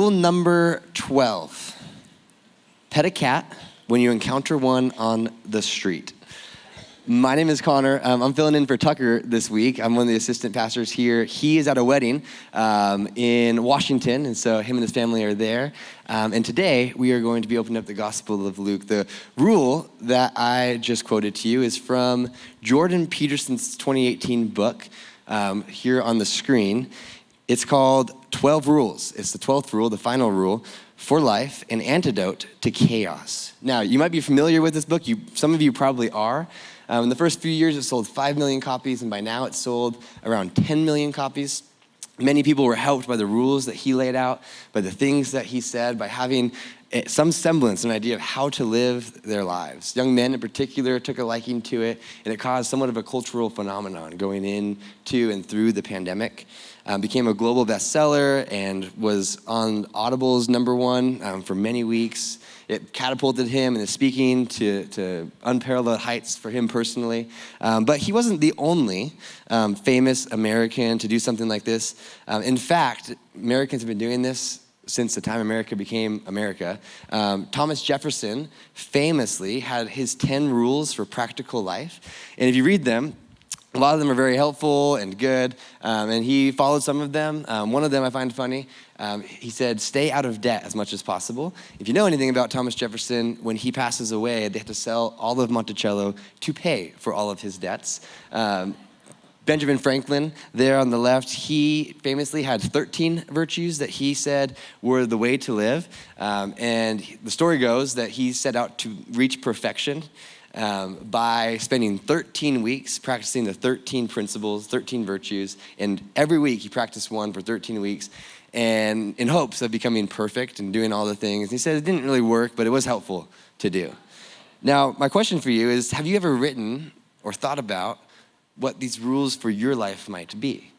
Rule number 12, pet a cat when you encounter one on the street. My name is Connor. I'm filling in for Tucker this week. I'm one of the assistant pastors here. He is at a wedding in Washington, and so him and his family are there. And today, we are going to be opening up the Gospel of Luke. The rule that I just quoted to you is from Jordan Peterson's 2018 book here on the screen. It's called 12 Rules. It's the 12th rule, the final rule for life, an antidote to chaos. Now, you might be familiar with this book. Some of you probably are. In the first few years, it sold 5 million copies, and by now it's sold around 10 million copies. Many people were helped by the rules that he laid out, by the things that he said, by having some semblance, an idea of how to live their lives. Young men in particular took a liking to it, and it caused somewhat of a cultural phenomenon going into and through the pandemic. Became a global bestseller and was on Audible's #1 for many weeks. It catapulted him in his speaking to unparalleled heights for him personally. But he wasn't the only famous American to do something like this. In fact, Americans have been doing this since the time America became America. Thomas Jefferson famously had his 10 rules for practical life. And if you read them, a lot of them are very helpful and good, and he followed some of them. One of them I find funny. He said, stay out of debt as much as possible. If you know anything about Thomas Jefferson, when he passes away, they have to sell all of Monticello to pay for all of his debts. Benjamin Franklin, there on the left, he famously had 13 virtues that he said were the way to live. And the story goes that he set out to reach perfection by spending 13 weeks practicing the 13 principles, 13 virtues, and every week he practiced one for 13 weeks, and in hopes of becoming perfect and doing all the things. He said it didn't really work, but it was helpful to do. Now, my question for you is, have you ever written or thought about what these rules for your life might be?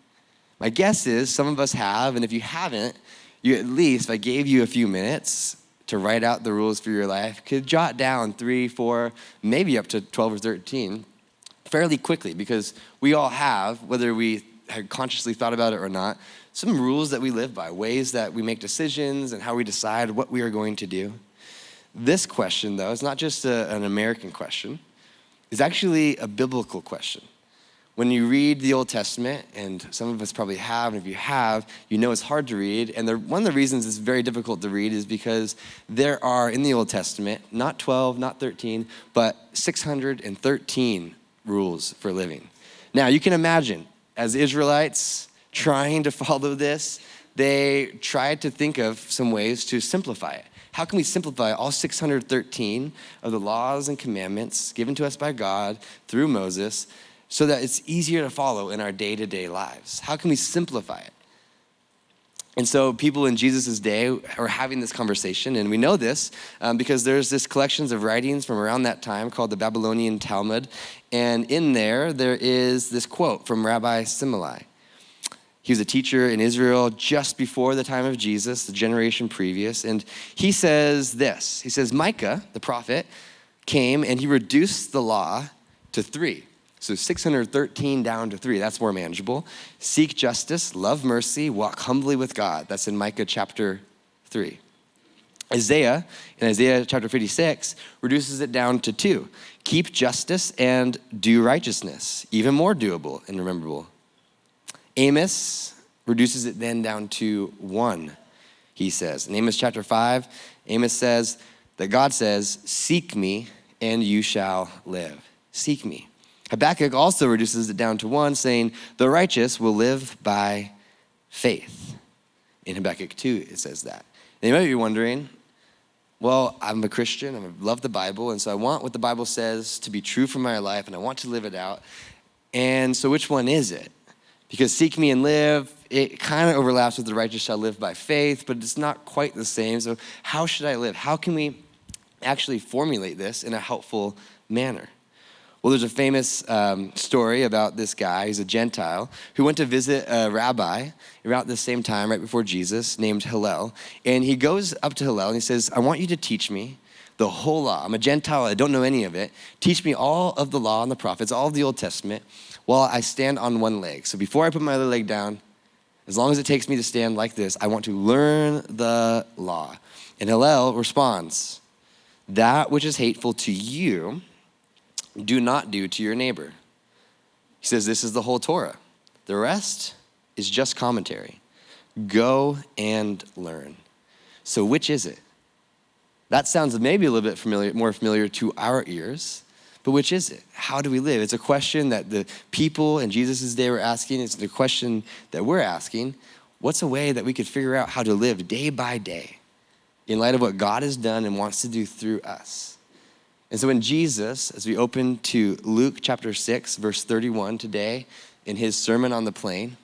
My guess is some of us have, and if you haven't, you at least, if I gave you a few minutes to write out the rules for your life, could jot down 3, 4, maybe up to 12 or 13 fairly quickly, because we all have, whether we had consciously thought about it or not, some rules that we live by, ways that we make decisions and how we decide what we are going to do. This question, though, is not just an American question. It's actually a biblical question. When you read the Old Testament, and some of us probably have, and if you have, you know it's hard to read. And one of the reasons it's very difficult to read is because there are, in the Old Testament, not 12, not 13, but 613 rules for living. Now, you can imagine, as Israelites trying to follow this, they tried to think of some ways to simplify it. How can we simplify all 613 of the laws and commandments given to us by God through Moses so that it's easier to follow in our day-to-day lives? How can we simplify it? And so people in Jesus' day are having this conversation, and we know this because there's this collections of writings from around that time called the Babylonian Talmud, and in there is this quote from Rabbi Simlai. He was a teacher in Israel just before the time of Jesus, the generation previous, and he says this. He says, Micah, the prophet, came and he reduced the law to 3. So 613 down to 3, that's more manageable. Seek justice, love mercy, walk humbly with God. That's in Micah chapter 3. Isaiah, in Isaiah chapter 56, reduces it down to 2. Keep justice and do righteousness, even more doable and rememberable. Amos reduces it then down to 1, he says. In Amos chapter 5, Amos says that God says, seek me and you shall live. Seek me. Habakkuk also reduces it down to 1, saying, the righteous will live by faith. In Habakkuk 2, it says that. And you might be wondering, well, I'm a Christian, I love the Bible, and so I want what the Bible says to be true for my life, and I want to live it out. And so which one is it? Because seek me and live, it kind of overlaps with the righteous shall live by faith, but it's not quite the same. So how should I live? How can we actually formulate this in a helpful manner? Well, there's a famous story about this guy, he's a Gentile, who went to visit a rabbi around the same time, right before Jesus, named Hillel. And he goes up to Hillel and he says, I want you to teach me the whole law. I'm a Gentile, I don't know any of it. Teach me all of the law and the prophets, all of the Old Testament, while I stand on one leg. So before I put my other leg down, As long as it takes me to stand like this, I want to learn the law. And Hillel responds, that which is hateful to you, do not do to your neighbor. He says this is the whole Torah. The rest is just commentary. Go and learn. So which is it? That sounds maybe a little bit more familiar to our ears, but which is it? How do we live? It's a question that the people in Jesus' day were asking. It's the question that we're asking. What's a way that we could figure out how to live day by day in light of what God has done and wants to do through us? And so when Jesus, as we open to Luke chapter 6, verse 31 today, in his Sermon on the Plain,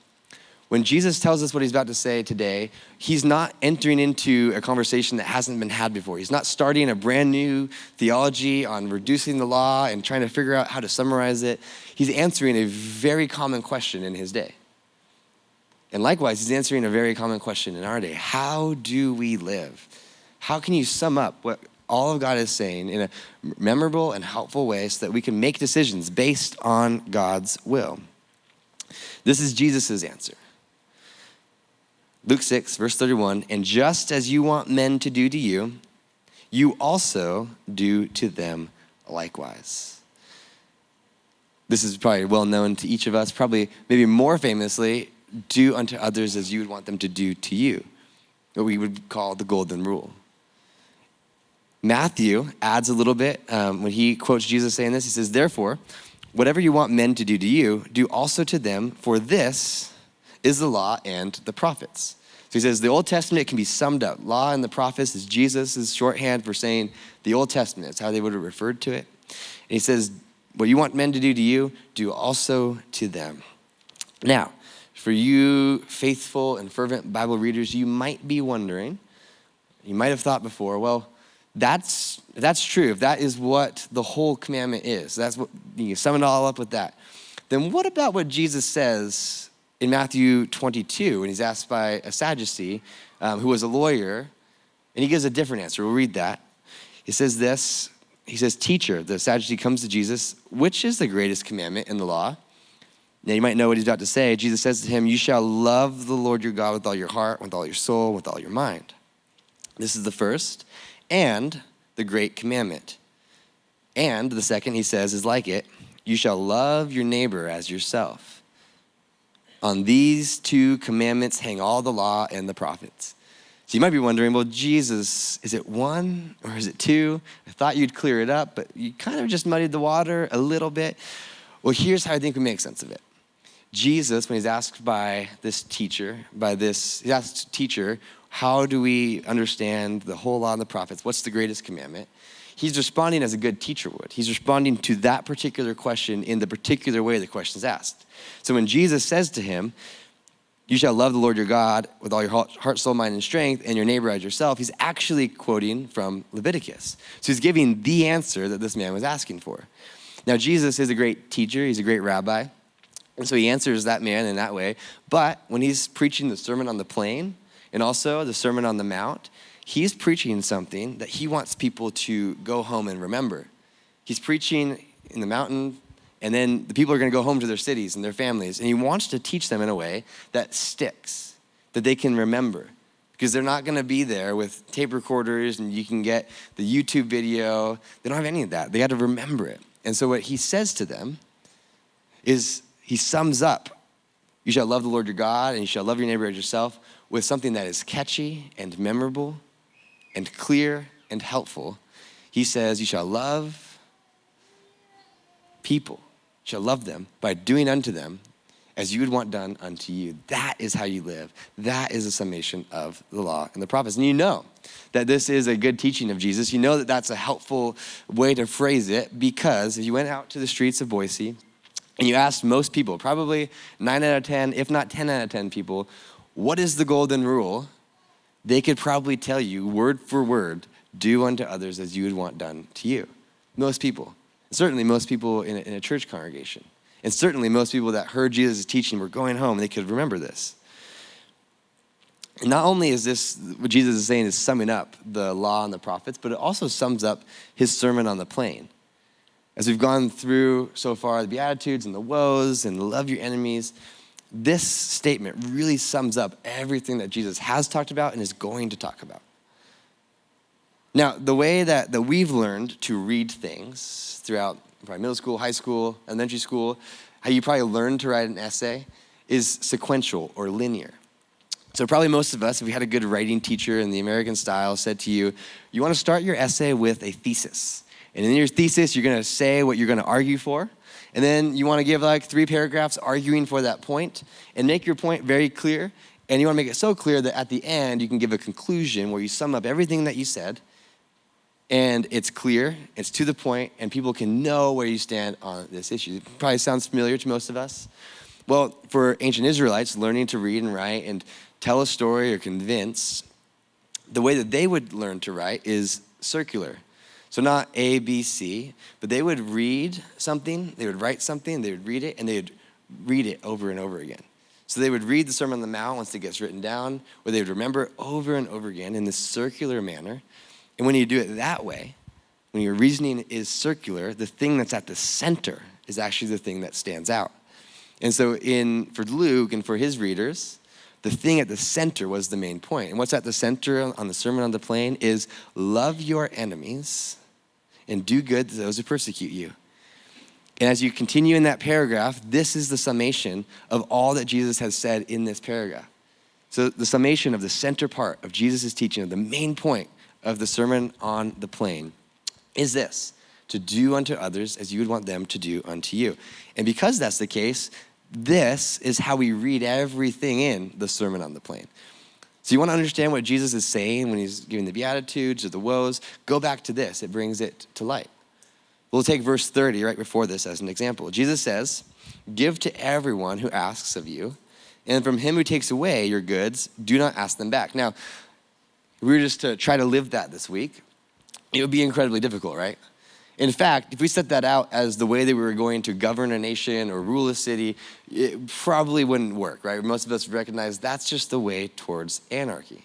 when Jesus tells us what he's about to say today, he's not entering into a conversation that hasn't been had before. He's not starting a brand new theology on reducing the law and trying to figure out how to summarize it. He's answering a very common question in his day. And likewise, he's answering a very common question in our day. How do we live? How can you sum up what all of God is saying in a memorable and helpful way so that we can make decisions based on God's will? This is Jesus' answer. Luke 6, verse 31, and just as you want men to do to you, you also do to them likewise. This is probably well known to each of us, probably maybe more famously, do unto others as you would want them to do to you, what we would call the golden rule. Matthew adds a little bit when he quotes Jesus saying this. He says, therefore, whatever you want men to do to you, do also to them, for this is the law and the prophets. So he says the Old Testament can be summed up. Law and the prophets is Jesus' shorthand for saying the Old Testament. It's how they would have referred to it. And he says, what you want men to do to you, do also to them. Now, for you faithful and fervent Bible readers, you might be wondering, you might have thought before, well, that's true. If that is what the whole commandment is, that's what you sum it all up with that. Then what about what Jesus says in Matthew 22 when he's asked by a Sadducee who was a lawyer, and he gives a different answer. We'll read that. He says this. He says, teacher, the Sadducee comes to Jesus, which is the greatest commandment in the law? Now you might know what he's about to say. Jesus says to him, you shall love the Lord your God with all your heart, with all your soul, with all your mind. This is the first and the great commandment. And the second, he says, is like it. You shall love your neighbor as yourself. On these two commandments hang all the law and the prophets. So you might be wondering, well, Jesus, is it one or is it two? I thought you'd clear it up, but you kind of just muddied the water a little bit. Well, here's how I think we make sense of it. Jesus, when he's asked by this teacher, he asked teacher, how do we understand the whole law and the prophets? What's the greatest commandment? He's responding as a good teacher would. He's responding to that particular question in the particular way the question is asked. So when Jesus says to him, you shall love the Lord your God with all your heart, soul, mind, and strength, and your neighbor as yourself, he's actually quoting from Leviticus. So he's giving the answer that this man was asking for. Now, Jesus is a great teacher. He's a great rabbi. And so he answers that man in that way. But when he's preaching the Sermon on the Plain and also the Sermon on the Mount, he's preaching something that he wants people to go home and remember. He's preaching in the mountain, and then the people are going to go home to their cities and their families. And he wants to teach them in a way that sticks, that they can remember. Because they're not going to be there with tape recorders and you can get the YouTube video. They don't have any of that. They got to remember it. And so what he says to them is he sums up, you shall love the Lord your God and you shall love your neighbor as yourself, with something that is catchy and memorable and clear and helpful. He says, you shall love people, you shall love them by doing unto them as you would want done unto you. That is how you live. That is a summation of the law and the prophets. And you know that this is a good teaching of Jesus. You know that that's a helpful way to phrase it, because if you went out to the streets of Boise and you asked most people, probably 9 out of 10, if not 10 out of 10 people, what is the golden rule? They could probably tell you word for word, do unto others as you would want done to you. Most people. Certainly most people in a church congregation. And certainly most people that heard Jesus' teaching were going home and they could remember this. And not only is this, what Jesus is saying is summing up the law and the prophets, but it also sums up his Sermon on the Plain. As we've gone through so far, the Beatitudes and the woes and the love your enemies, this statement really sums up everything that Jesus has talked about and is going to talk about. Now, the way that we've learned to read things throughout probably middle school, high school, elementary school, how you probably learned to write an essay is sequential or linear. So probably most of us, if we had a good writing teacher in the American style, said to you, you want to start your essay with a thesis. And in your thesis, you're going to say what you're going to argue for. And then you want to give like 3 paragraphs arguing for that point and make your point very clear. And you want to make it so clear that at the end, you can give a conclusion where you sum up everything that you said. And it's clear, it's to the point, and people can know where you stand on this issue. It probably sounds familiar to most of us. Well, for ancient Israelites, learning to read and write and tell a story or convince, the way that they would learn to write is circular. So not A, B, C, but they would read something, they would write something, they would read it, and they would read it over and over again. So they would read the Sermon on the Mount once it gets written down, or they would remember it over and over again in this circular manner. And when you do it that way, when your reasoning is circular, the thing that's at the center is actually the thing that stands out. And so for Luke and for his readers, the thing at the center was the main point. And what's at the center on the Sermon on the Plain is love your enemies and do good to those who persecute you. And as you continue in that paragraph, this is the summation of all that Jesus has said in this paragraph. So the summation of the center part of Jesus' teaching, of the main point of the Sermon on the Plain is this: to do unto others as you would want them to do unto you. And because that's the case, this is how we read everything in the Sermon on the Plain. So you want to understand what Jesus is saying when he's giving the Beatitudes or the woes, go back to this. It brings it to light. We'll take verse 30 right before this as an example. Jesus says, give to everyone who asks of you, and from him who takes away your goods, do not ask them back. Now, if we were just to try to live that this week, it would be incredibly difficult, right? In fact, if we set that out as the way that we were going to govern a nation or rule a city, it probably wouldn't work, right? Most of us recognize that's just the way towards anarchy.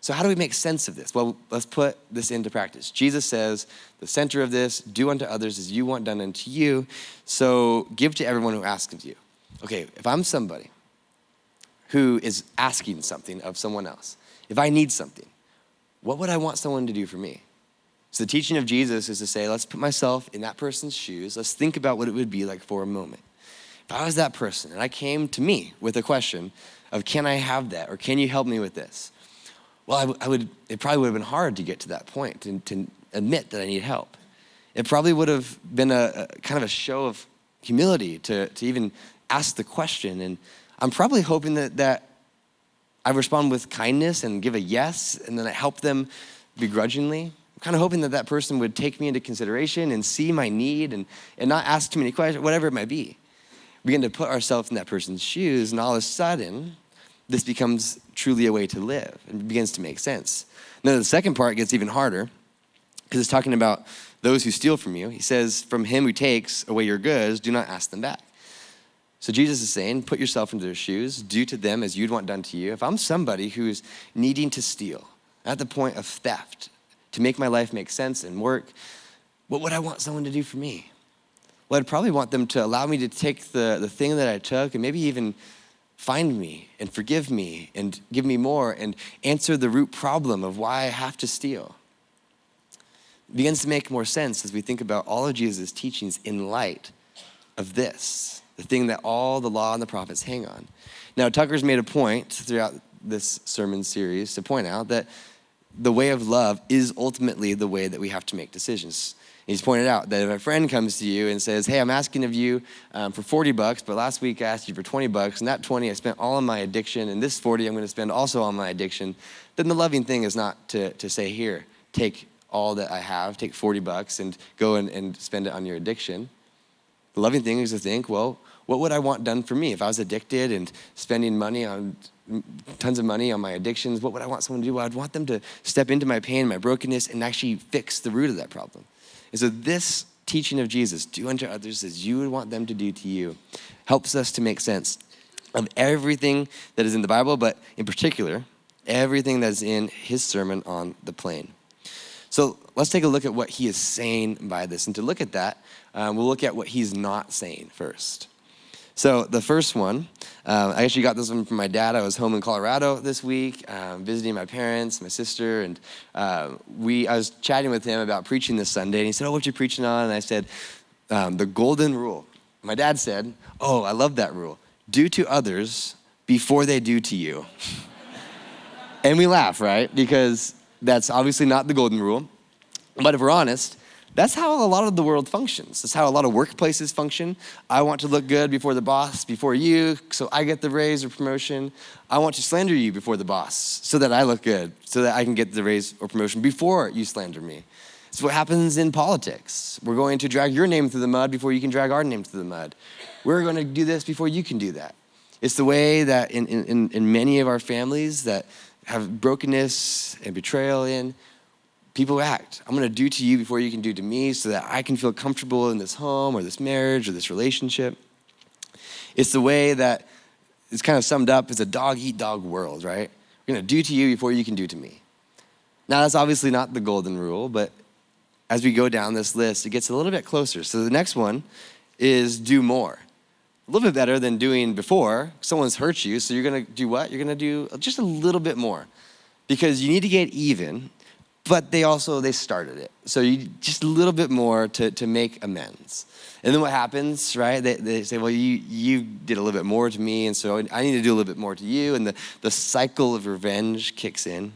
So how do we make sense of this? Well, let's put this into practice. Jesus says, the center of this, do unto others as you want done unto you. So give to everyone who asks of you. Okay, if I'm somebody who is asking something of someone else, if I need something, what would I want someone to do for me? So the teaching of Jesus is to say, let's put myself in that person's shoes. Let's think about what it would be like for a moment. If I was that person and I came to me with a question of, can I have that? Or can you help me with this? Well, it probably would have been hard to get to that point, to admit that I need help. It probably would have been a kind of a show of humility to even ask the question. And I'm probably hoping that I respond with kindness and give a yes, and then I help them begrudgingly. I'm kind of hoping that person would take me into consideration and see my need and not ask too many questions, whatever it might be. We begin to put ourselves in that person's shoes, and all of a sudden, this becomes truly a way to live and begins to make sense. Now, the second part gets even harder because it's talking about those who steal from you. He says, from him who takes away your goods, do not ask them back. So Jesus is saying, put yourself into their shoes, do to them as you'd want done to you. If I'm somebody who's needing to steal, at the point of theft, to make my life make sense and work, what would I want someone to do for me? Well, I'd probably want them to allow me to take the thing that I took and maybe even find me and forgive me and give me more and answer the root problem of why I have to steal. It begins to make more sense as we think about all of Jesus' teachings in light of this, the thing that all the law and the prophets hang on. Now, Tucker's made a point throughout this sermon series to point out that the way of love is ultimately the way that we have to make decisions. He's pointed out that if a friend comes to you and says, hey, I'm asking of you for $40, but last week I asked you for $20, and that 20 I spent all on my addiction, and this 40 I'm going to spend also on my addiction, then the loving thing is not to say, here, take all that I have, take $40 and go and spend it on your addiction. The loving thing is to think, well, what would I want done for me? If I was addicted and spending tons of money on my addictions, what would I want someone to do? Well, I'd want them to step into my pain, my brokenness, and actually fix the root of that problem. And so this teaching of Jesus, do unto others as you would want them to do to you, helps us to make sense of everything that is in the Bible, but in particular, everything that is in his Sermon on the Plain. So let's take a look at what he is saying by this. And to look at that, we'll look at what he's not saying first. So the first one I actually got this one from my dad. I was home in Colorado this week, visiting my parents, my sister, and I was chatting with him about preaching this Sunday, and he said, what you preaching on? And I said, the golden rule. My dad said, I love that rule. Do to others before they do to you. And we laugh, right? Because that's obviously not the golden rule. But if we're honest, that's how a lot of the world functions. That's how a lot of workplaces function. I want to look good before the boss, before you, so I get the raise or promotion. I want to slander you before the boss so that I look good, so that I can get the raise or promotion before you slander me. It's what happens in politics. We're going to drag your name through the mud before you can drag our name through the mud. We're going to do this before you can do that. It's the way that in many of our families that have brokenness and betrayal in, people act. I'm going to do to you before you can do to me so that I can feel comfortable in this home or this marriage or this relationship. It's the way that it's kind of summed up as a dog-eat-dog world, right? We're going to do to you before you can do to me. Now, that's obviously not the golden rule, but as we go down this list, it gets a little bit closer. So the next one is do more. A little bit better than doing before. Someone's hurt you, so you're going to do what? You're going to do just a little bit more because you need to get even. But they started it. So you just a little bit more to make amends. And then what happens, right? They say, well, you did a little bit more to me, and so I need to do a little bit more to you. And the cycle of revenge kicks in.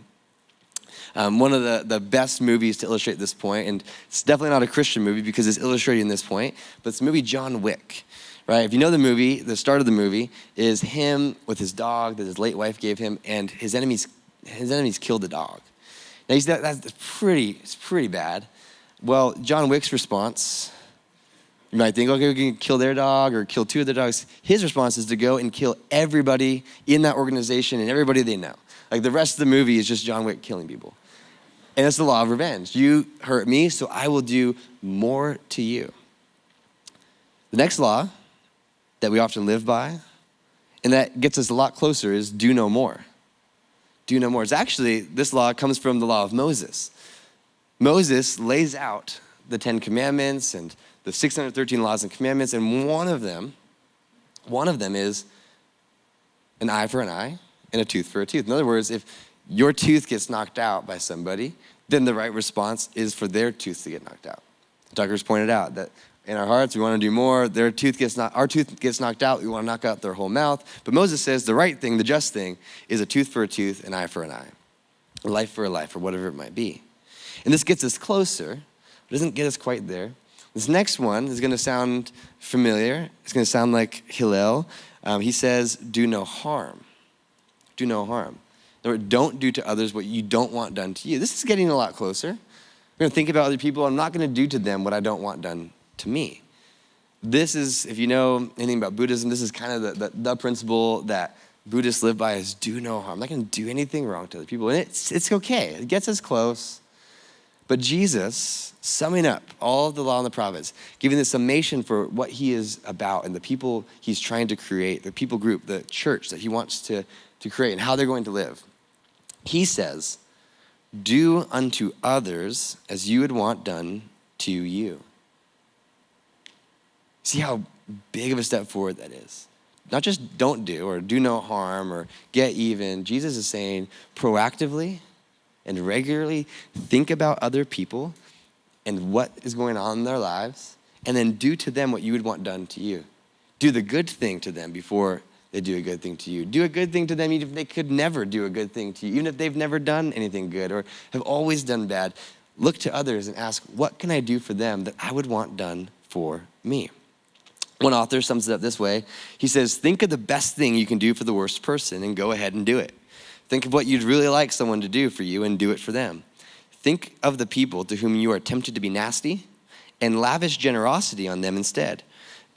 One of the best movies to illustrate this point, and it's definitely not a Christian movie because it's illustrating this point, but it's the movie John Wick, right? If you know the movie, the start of the movie is him with his dog that his late wife gave him, and his enemies killed the dog. Now, that's pretty bad. Well, John Wick's response, you might think, okay, we can kill their dog or kill two of their dogs. His response is to go and kill everybody in that organization and everybody they know. Like the rest of the movie is just John Wick killing people. And it's the law of revenge. You hurt me, so I will do more to you. The next law that we often live by, and that gets us a lot closer, is do no more. Do no more. It's actually, this law comes from the law of Moses. Moses lays out the 10 Commandments and the 613 laws and commandments, and one of them is an eye for an eye and a tooth for a tooth. In other words, if your tooth gets knocked out by somebody, then the right response is for their tooth to get knocked out. Tucker's pointed out that in our hearts, we want to do more. Our tooth gets knocked out. We want to knock out their whole mouth. But Moses says the right thing, the just thing, is a tooth for a tooth, an eye for an eye, a life for a life, or whatever it might be. And this gets us closer. It doesn't get us quite there. This next one is going to sound familiar. It's going to sound like Hillel. He says, do no harm. Do no harm. Don't do to others what you don't want done to you. This is getting a lot closer. We're going to think about other people. I'm not going to do to them what I don't want done to me. This is, if you know anything about Buddhism, this is kind of the principle that Buddhists live by is do no harm. I'm not going to do anything wrong to other people. And it's okay. It gets us close. But Jesus, summing up all of the law and the prophets, giving the summation for what he is about and the people he's trying to create, the people group, the church that he wants to create and how they're going to live. He says, do unto others as you would want done to you. See how big of a step forward that is. Not just don't do or do no harm or get even. Jesus is saying proactively and regularly think about other people and what is going on in their lives, and then do to them what you would want done to you. Do the good thing to them before they do a good thing to you. Do a good thing to them even if they could never do a good thing to you, even if they've never done anything good or have always done bad. Look to others and ask, what can I do for them that I would want done for me? One author sums it up this way. He says, think of the best thing you can do for the worst person and go ahead and do it. Think of what you'd really like someone to do for you and do it for them. Think of the people to whom you are tempted to be nasty and lavish generosity on them instead.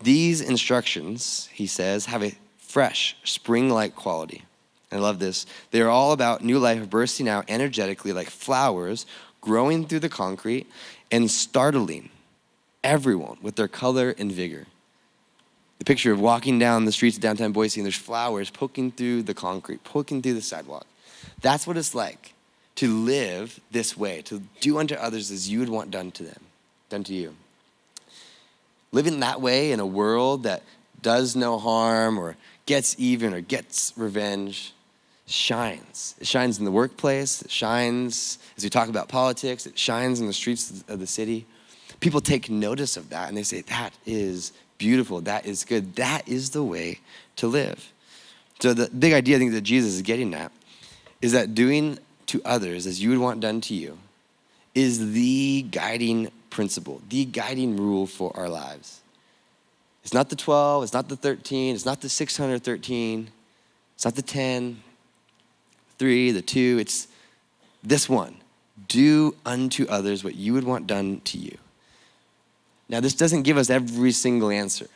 These instructions, he says, have a fresh, spring-like quality. I love this. They are all about new life bursting out energetically like flowers growing through the concrete and startling everyone with their color and vigor. The picture of walking down the streets of downtown Boise and there's flowers poking through the concrete, poking through the sidewalk. That's what it's like to live this way, to do unto others as you would want done to them, done to you. Living that way in a world that does no harm or gets even or gets revenge shines. It shines in the workplace. It shines as we talk about politics. It shines in the streets of the city. People take notice of that and they say, that is beautiful. That is good. That is the way to live. So the big idea I think that Jesus is getting at is that doing to others as you would want done to you is the guiding principle, the guiding rule for our lives. It's not the 12, it's not the 13, it's not the 613, it's not the 10, 3, the 2, it's this one. Do unto others what you would want done to you. Now, this doesn't give us every single answer.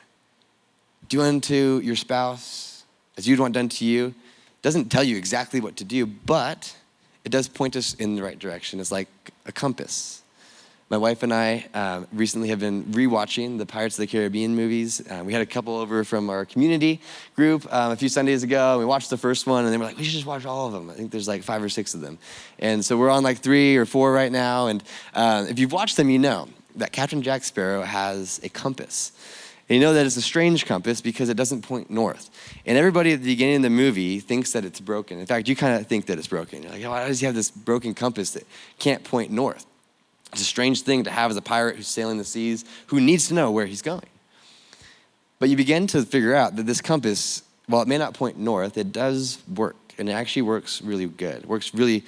Do unto your spouse as you'd want done to you. It doesn't tell you exactly what to do, but it does point us in the right direction. It's like a compass. My wife and I recently have been rewatching the Pirates of the Caribbean movies. We had a couple over from our community group a few Sundays ago. We watched the first one, and they were like, we should just watch all of them. I think there's like 5 or 6 of them. And so we're on like 3 or 4 right now. And if you've watched them, you know that Captain Jack Sparrow has a compass. And you know that it's a strange compass because it doesn't point north. And everybody at the beginning of the movie thinks that it's broken. In fact, you kind of think that it's broken. You're like, why does he have this broken compass that can't point north? It's a strange thing to have as a pirate who's sailing the seas, who needs to know where he's going. But you begin to figure out that this compass, while it may not point north, it does work. And it actually works really good. It works really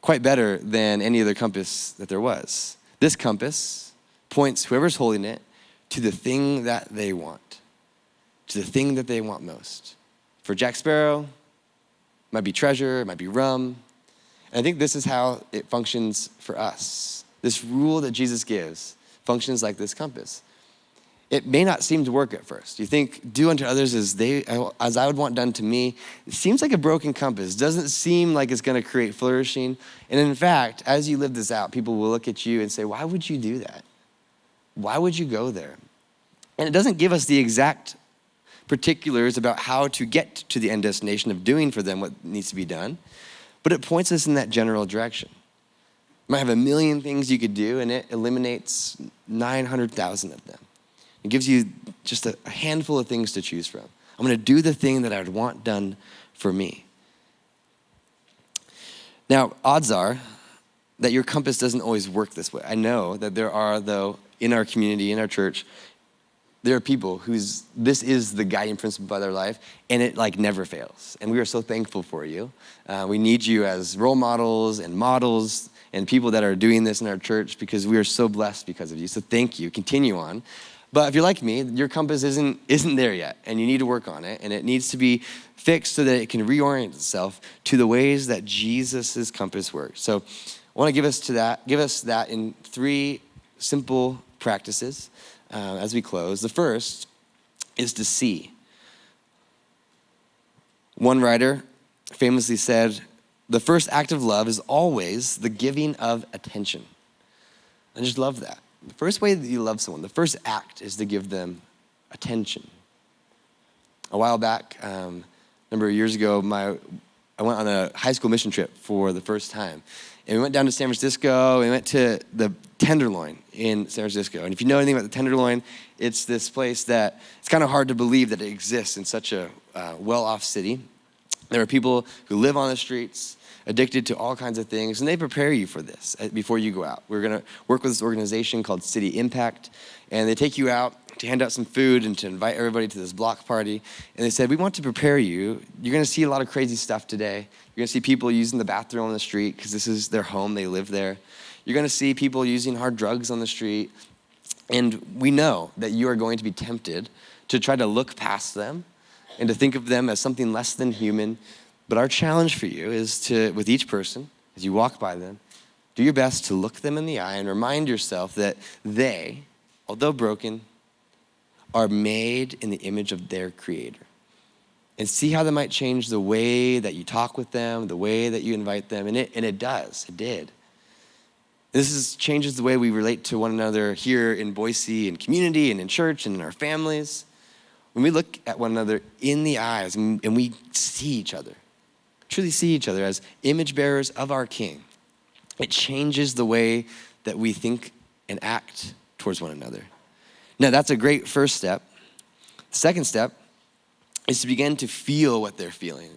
quite better than any other compass that there was. This compass points whoever's holding it to the thing that they want, to the thing that they want most. For Jack Sparrow, it might be treasure, it might be rum. And I think this is how it functions for us. This rule that Jesus gives functions like this compass. It may not seem to work at first. You think, do unto others as I would want done to me. It seems like a broken compass. It doesn't seem like it's going to create flourishing. And in fact, as you live this out, people will look at you and say, why would you do that? Why would you go there? And it doesn't give us the exact particulars about how to get to the end destination of doing for them what needs to be done, but it points us in that general direction. You might have a million things you could do, and it eliminates 900,000 of them. It gives you just a handful of things to choose from. I'm going to do the thing that I would want done for me. Now, odds are that your compass doesn't always work this way. I know that there are, though, in our community, in our church, there are people whose this is the guiding principle of their life, and it like never fails. And we are so thankful for you. We need you as role models and people that are doing this in our church because we are so blessed because of you. So thank you. Continue on. But if you're like me, your compass isn't there yet, and you need to work on it, and it needs to be fixed so that it can reorient itself to the ways that Jesus' compass works. So I want to give us that in 3 simple practices as we close. The first is to see. One writer famously said, the first act of love is always the giving of attention. I just love that. The first way that you love someone, the first act is to give them attention. A while back, a number of years ago, I went on a high school mission trip for the first time. And we went down to San Francisco. We went to the Tenderloin in San Francisco. And if you know anything about the Tenderloin, it's this place that it's kind of hard to believe that it exists in such a well-off city. There are people who live on the streets, addicted to all kinds of things, and they prepare you for this before you go out. We're going to work with this organization called City Impact, and they take you out to hand out some food and to invite everybody to this block party. And they said, we want to prepare you. You're going to see a lot of crazy stuff today. You're going to see people using the bathroom on the street because this is their home. They live there. You're going to see people using hard drugs on the street. And we know that you are going to be tempted to try to look past them and to think of them as something less than human. But our challenge for you is to, with each person, as you walk by them, do your best to look them in the eye and remind yourself that they, although broken, are made in the image of their Creator. And see how that might change the way that you talk with them, the way that you invite them. And it does. It did. Changes the way we relate to one another here in Boise, in community, and in church, and in our families. When we look at one another in the eyes and we see each other, truly see each other as image bearers of our King, it changes the way that we think and act towards one another. Now, that's a great first step, The second step is to begin to feel what they're feeling,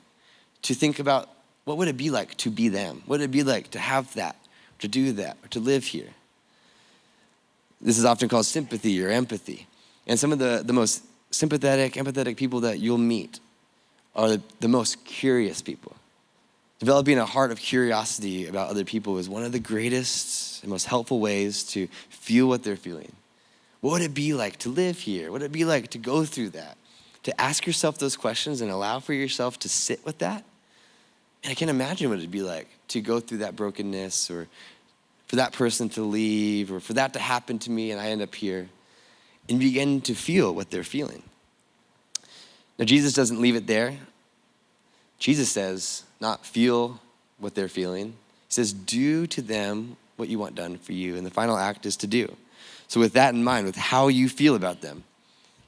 to think about what would it be like to be them? What would it be like to have that, to do that, or to live here? This is often called sympathy or empathy. And some of the most sympathetic, empathetic people that you'll meet are the most curious people. Developing a heart of curiosity about other people is one of the greatest and most helpful ways to feel what they're feeling. What would it be like to live here? What would it be like to go through that? To ask yourself those questions and allow for yourself to sit with that. And I can't imagine what it'd be like to go through that brokenness, or for that person to leave, or for that to happen to me and I end up here, and begin to feel what they're feeling. Now, Jesus doesn't leave it there. Jesus says, not feel what they're feeling. He says, do to them what you want done for you. And the final act is to do. So with that in mind, with how you feel about them,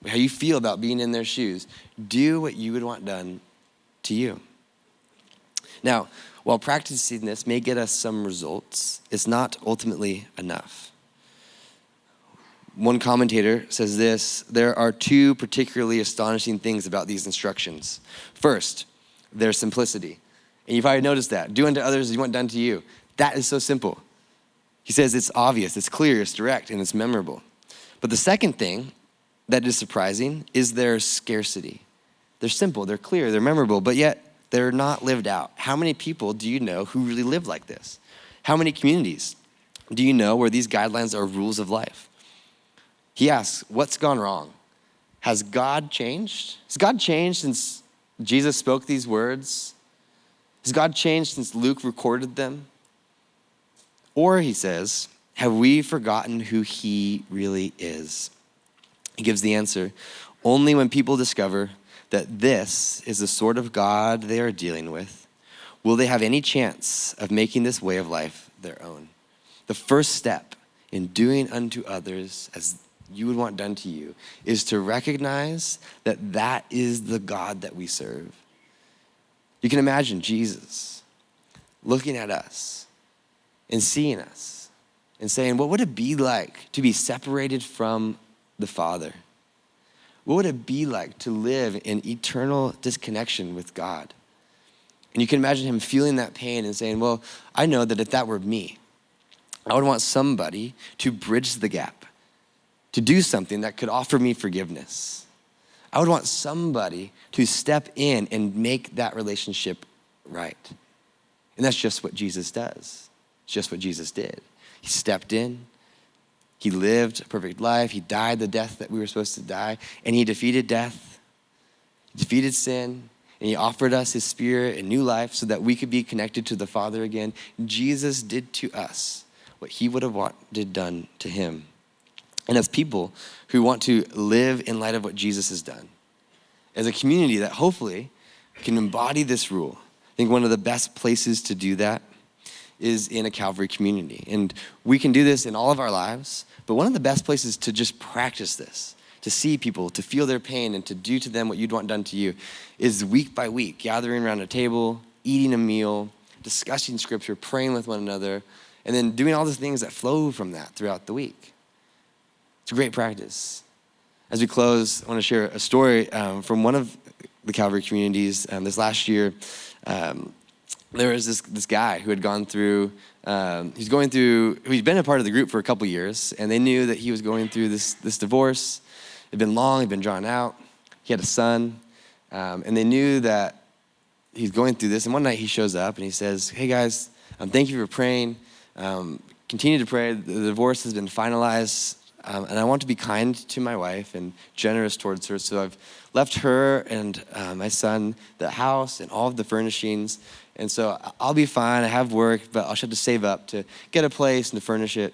how you feel about being in their shoes, do what you would want done to you. Now, while practicing this may get us some results, it's not ultimately enough. One commentator says this: there are two particularly astonishing things about these instructions. First, their simplicity. And you've already noticed that. Do unto others as you want done to you. That is so simple. He says it's obvious, it's clear, it's direct, and it's memorable. But the second thing that is surprising is their scarcity. They're simple, they're clear, they're memorable, but yet they're not lived out. How many people do you know who really live like this? How many communities do you know where these guidelines are rules of life? He asks, what's gone wrong? Has God changed? Has God changed since Jesus spoke these words? Has God changed since Luke recorded them? Or he says, have we forgotten who he really is? He gives the answer, only when people discover that this is the sort of God they are dealing with, will they have any chance of making this way of life their own. The first step in doing unto others as you would want done to you is to recognize that that is the God that we serve. You can imagine Jesus looking at us and seeing us and saying, what would it be like to be separated from the Father? What would it be like to live in eternal disconnection with God? And you can imagine him feeling that pain and saying, well, I know that if that were me, I would want somebody to bridge the gap, to do something that could offer me forgiveness. I would want somebody to step in and make that relationship right. And that's just what Jesus does. It's just what Jesus did. He stepped in. He lived a perfect life. He died the death that we were supposed to die. And he defeated death. He defeated sin. And he offered us his spirit and new life so that we could be connected to the Father again. Jesus did to us what he would have wanted done to him. And as people who want to live in light of what Jesus has done, as a community that hopefully can embody this rule, I think one of the best places to do that is in a Calvary community. And we can do this in all of our lives, but one of the best places to just practice this, to see people, to feel their pain, and to do to them what you'd want done to you, is week by week, gathering around a table, eating a meal, discussing scripture, praying with one another, and then doing all the things that flow from that throughout the week. It's a great practice. As we close, I want to share a story from one of the Calvary communities. This last year, there was this guy who had gone through, he'd been a part of the group for a couple years, and they knew that he was going through this divorce. It'd been long, it'd been drawn out. He had a son, and they knew that he's going through this. And one night he shows up and he says, hey guys, thank you for praying. Continue to pray. The divorce has been finalized, and I want to be kind to my wife and generous towards her. So I've left her and my son the house and all of the furnishings. And so I'll be fine. I have work, but I'll just have to save up to get a place and to furnish it.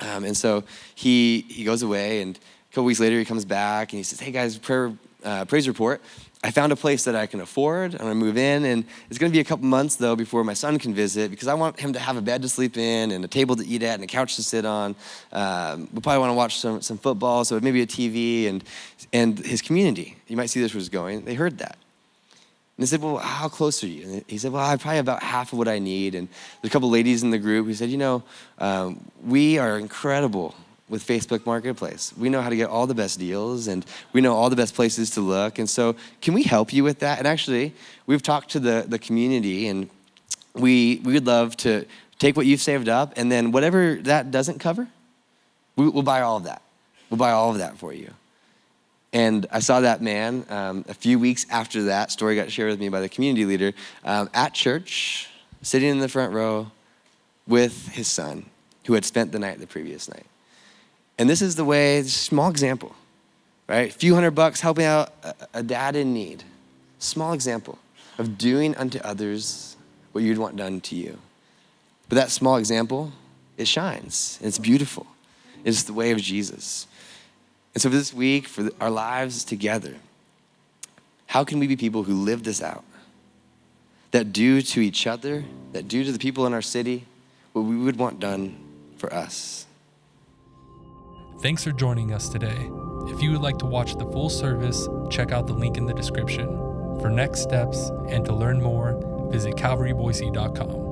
And so he goes away, and a couple weeks later he comes back and he says, hey guys, praise report. I found a place that I can afford. I'm gonna move in, and it's gonna be a couple months though before my son can visit, because I want him to have a bed to sleep in and a table to eat at and a couch to sit on. We'll probably wanna watch some football, so maybe a TV, and his community, you might see this was going, they heard that. And they said, well, how close are you? And he said, well, I probably have about half of what I need. And there's a couple ladies in the group who said, we are incredible with Facebook Marketplace. We know how to get all the best deals, and we know all the best places to look. And so can we help you with that? And actually, we've talked to the community, and we would love to take what you've saved up, and then whatever that doesn't cover, we'll buy all of that. We'll buy all of that for you. And I saw that man a few weeks after that story got shared with me by the community leader at church, sitting in the front row with his son, who had spent the night the previous night. And this is the way, small example, right? A few $100 helping out a dad in need. Small example of doing unto others what you'd want done to you. But that small example, it shines. It's beautiful. It's the way of Jesus. And so for this week, for our lives together, how can we be people who live this out? That do to each other, that do to the people in our city, what we would want done for us. Thanks for joining us today. If you would like to watch the full service, check out the link in the description. For next steps and to learn more, visit calvaryboise.com.